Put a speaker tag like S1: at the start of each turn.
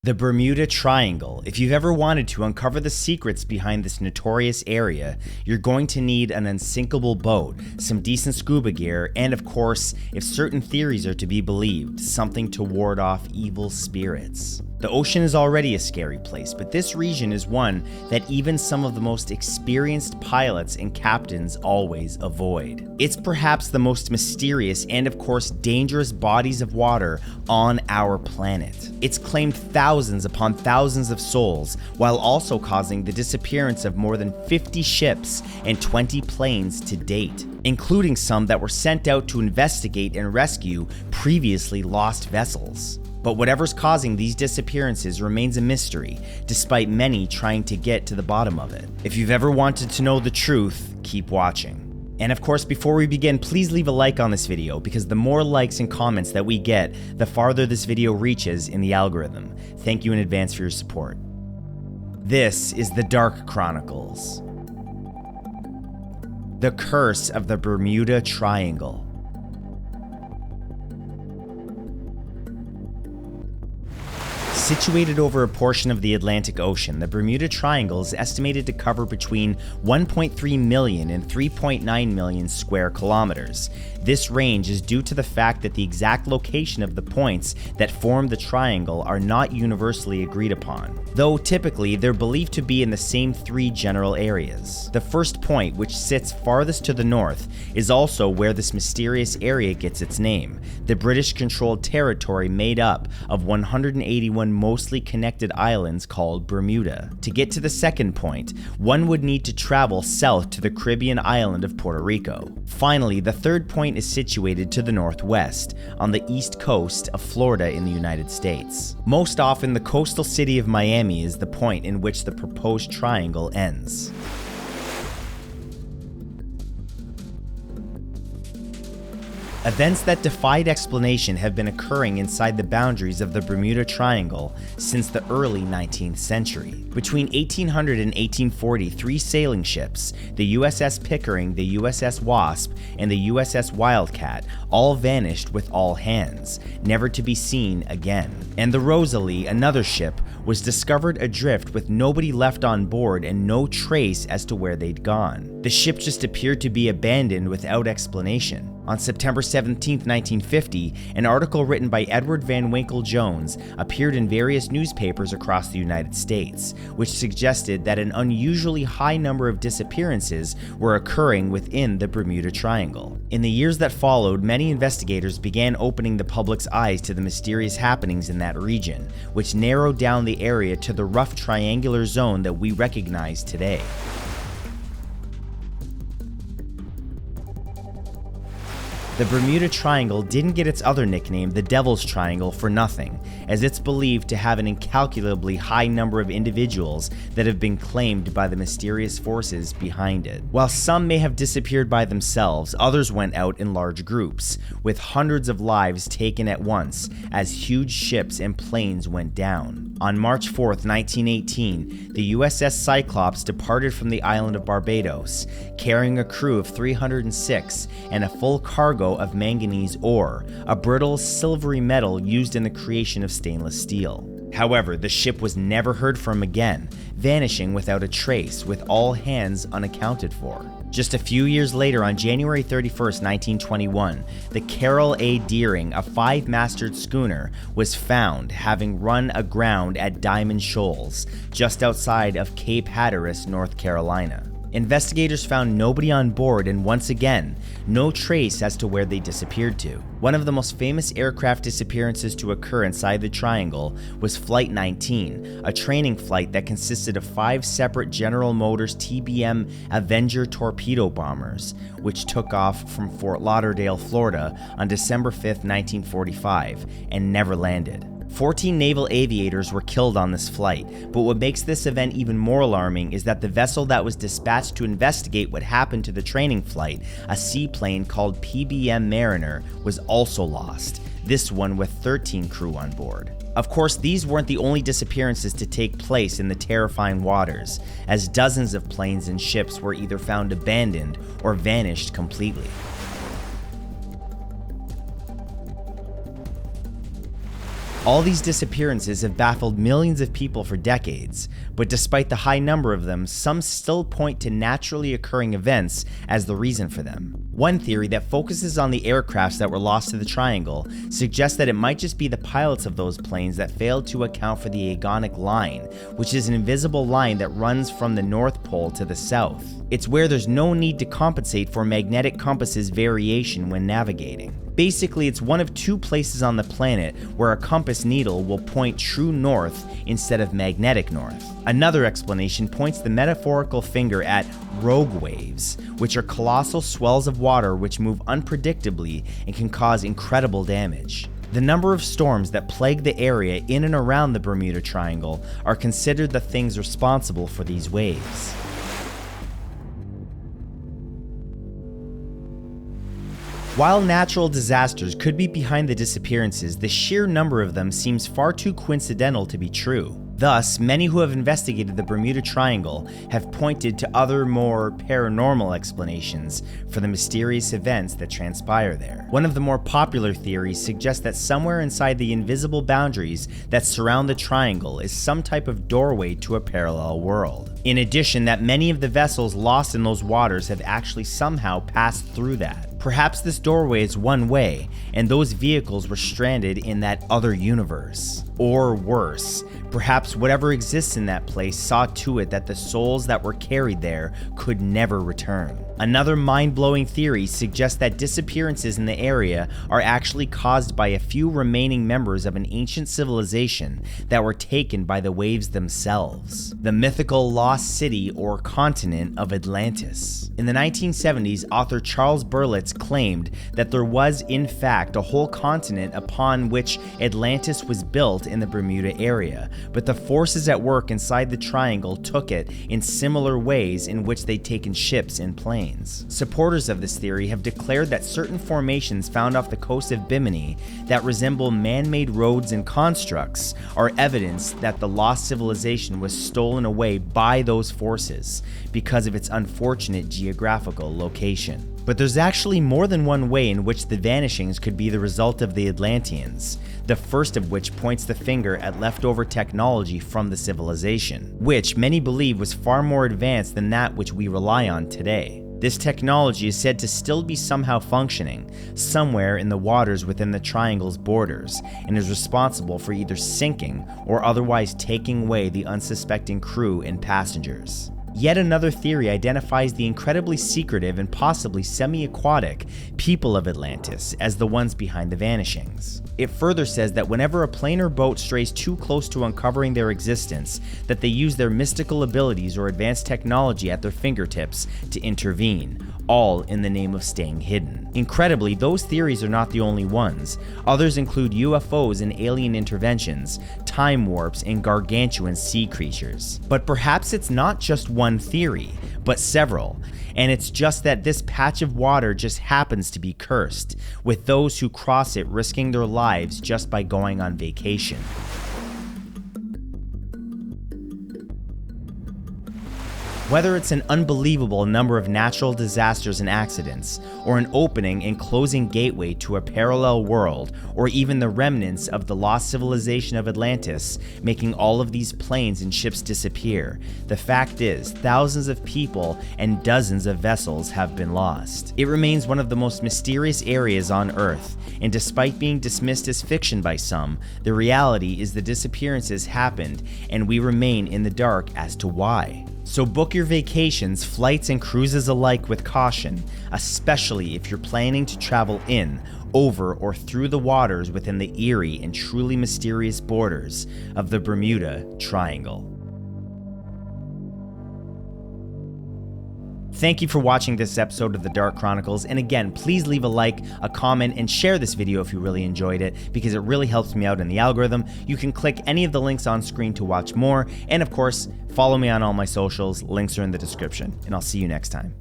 S1: The Bermuda Triangle. If you've ever wanted to uncover the secrets behind this notorious area, you're going to need an unsinkable boat, some decent scuba gear, and of course, if certain theories are to be believed, something to ward off evil spirits. The ocean is already a scary place, but this region is one that even some of the most experienced pilots and captains always avoid. It's perhaps the most mysterious and of course dangerous bodies of water on our planet. It's claimed thousands upon thousands of souls, while also causing the disappearance of more than 50 ships and 20 planes to date, including some that were sent out to investigate and rescue previously lost vessels. But whatever's causing these disappearances remains a mystery, despite many trying to get to the bottom of it. If you've ever wanted to know the truth, keep watching. And of course, before we begin, please leave a like on this video, because the more likes and comments that we get, the farther this video reaches in the algorithm. Thank you in advance for your support. This is the Dark Chronicles. The Curse of the Bermuda Triangle. Situated over a portion of the Atlantic Ocean, the Bermuda Triangle is estimated to cover between 1.3 million and 3.9 million square kilometers. This range is due to the fact that the exact location of the points that form the triangle are not universally agreed upon, though typically they're believed to be in the same three general areas. The first point, which sits farthest to the north, is also where this mysterious area gets its name, the British-controlled territory made up of 181 mostly connected islands called Bermuda. To get to the second point, one would need to travel south to the Caribbean island of Puerto Rico. Finally, the third point is situated to the northwest, on the east coast of Florida in the United States. Most often, the coastal city of Miami is the point in which the proposed triangle ends. Events that defied explanation have been occurring inside the boundaries of the Bermuda Triangle since the early 19th century. Between 1800 and 1840, three sailing ships, the USS Pickering, the USS Wasp, and the USS Wildcat, all vanished with all hands, never to be seen again. And the Rosalie, another ship, was discovered adrift with nobody left on board and no trace as to where they'd gone. The ship just appeared to be abandoned without explanation. On September 17, 1950, an article written by Edward Van Winkle Jones appeared in various newspapers across the United States, which suggested that an unusually high number of disappearances were occurring within the Bermuda Triangle. In the years that followed, many investigators began opening the public's eyes to the mysterious happenings in that region, which narrowed down the area to the rough triangular zone that we recognize today. The Bermuda Triangle didn't get its other nickname, the Devil's Triangle, for nothing, as it's believed to have an incalculably high number of individuals that have been claimed by the mysterious forces behind it. While some may have disappeared by themselves, others went out in large groups, with hundreds of lives taken at once as huge ships and planes went down. On March 4, 1918, the USS Cyclops departed from the island of Barbados, carrying a crew of 306 and a full cargo of manganese ore, a brittle silvery metal used in the creation of stainless steel. However, the ship was never heard from again, vanishing without a trace, with all hands unaccounted for. Just a few years later, on January 31, 1921, the Carroll A. Deering, a 5-masted schooner, was found having run aground at Diamond Shoals, just outside of Cape Hatteras, North Carolina. Investigators found nobody on board and once again, no trace as to where they disappeared to. One of the most famous aircraft disappearances to occur inside the triangle was Flight 19, a training flight that consisted of 5 separate General Motors TBM Avenger torpedo bombers, which took off from Fort Lauderdale, Florida on December 5, 1945, and never landed. 14 naval aviators were killed on this flight, but what makes this event even more alarming is that the vessel that was dispatched to investigate what happened to the training flight, a seaplane called PBM Mariner, was also lost, this one with 13 crew on board. Of course, these weren't the only disappearances to take place in the terrifying waters, as dozens of planes and ships were either found abandoned or vanished completely. All these disappearances have baffled millions of people for decades, but despite the high number of them, some still point to naturally occurring events as the reason for them. One theory that focuses on the aircrafts that were lost to the triangle suggests that it might just be the pilots of those planes that failed to account for the agonic line, which is an invisible line that runs from the North Pole to the south. It's where there's no need to compensate for magnetic compasses' variation when navigating. Basically, it's one of two places on the planet where a compass needle will point true north instead of magnetic north. Another explanation points the metaphorical finger at rogue waves, which are colossal swells of water which move unpredictably and can cause incredible damage. The number of storms that plague the area in and around the Bermuda Triangle are considered the things responsible for these waves. While natural disasters could be behind the disappearances, the sheer number of them seems far too coincidental to be true. Thus, many who have investigated the Bermuda Triangle have pointed to other, more paranormal explanations for the mysterious events that transpire there. One of the more popular theories suggests that somewhere inside the invisible boundaries that surround the triangle is some type of doorway to a parallel world. In addition, that many of the vessels lost in those waters have actually somehow passed through that. Perhaps this doorway is one way, and those vehicles were stranded in that other universe. Or worse, perhaps whatever exists in that place saw to it that the souls that were carried there could never return. Another mind-blowing theory suggests that disappearances in the area are actually caused by a few remaining members of an ancient civilization that were taken by the waves themselves. The mythical lost city or continent of Atlantis. In the 1970s, author Charles Berlitz claimed that there was, in fact, a whole continent upon which Atlantis was built in the Bermuda area, but the forces at work inside the triangle took it in similar ways in which they'd taken ships and planes. Supporters of this theory have declared that certain formations found off the coast of Bimini that resemble man-made roads and constructs are evidence that the lost civilization was stolen away by those forces because of its unfortunate geographical location. But there's actually more than one way in which the vanishings could be the result of the Atlanteans, the first of which points the finger at leftover technology from the civilization, which many believe was far more advanced than that which we rely on today. This technology is said to still be somehow functioning, somewhere in the waters within the triangle's borders, and is responsible for either sinking or otherwise taking away the unsuspecting crew and passengers. Yet another theory identifies the incredibly secretive and possibly semi-aquatic people of Atlantis as the ones behind the vanishings. It further says that whenever a plane or boat strays too close to uncovering their existence, that they use their mystical abilities or advanced technology at their fingertips to intervene, all in the name of staying hidden. Incredibly, those theories are not the only ones. Others include UFOs and alien interventions, time warps, and gargantuan sea creatures. But perhaps it's not just one theory, but several, and it's just that this patch of water just happens to be cursed, with those who cross it risking their lives just by going on vacation. Whether it's an unbelievable number of natural disasters and accidents, or an opening and closing gateway to a parallel world, or even the remnants of the lost civilization of Atlantis making all of these planes and ships disappear, the fact is, thousands of people and dozens of vessels have been lost. It remains one of the most mysterious areas on Earth, and despite being dismissed as fiction by some, the reality is the disappearances happened, and we remain in the dark as to why. So book your vacations, flights, and cruises alike with caution, especially if you're planning to travel in, over, or through the waters within the eerie and truly mysterious borders of the Bermuda Triangle. Thank you for watching this episode of the Dark Chronicles, and again, please leave a like, a comment, and share this video if you really enjoyed it, because it really helps me out in the algorithm. You can click any of the links on screen to watch more, and of course, follow me on all my socials. Links are in the description, and I'll see you next time.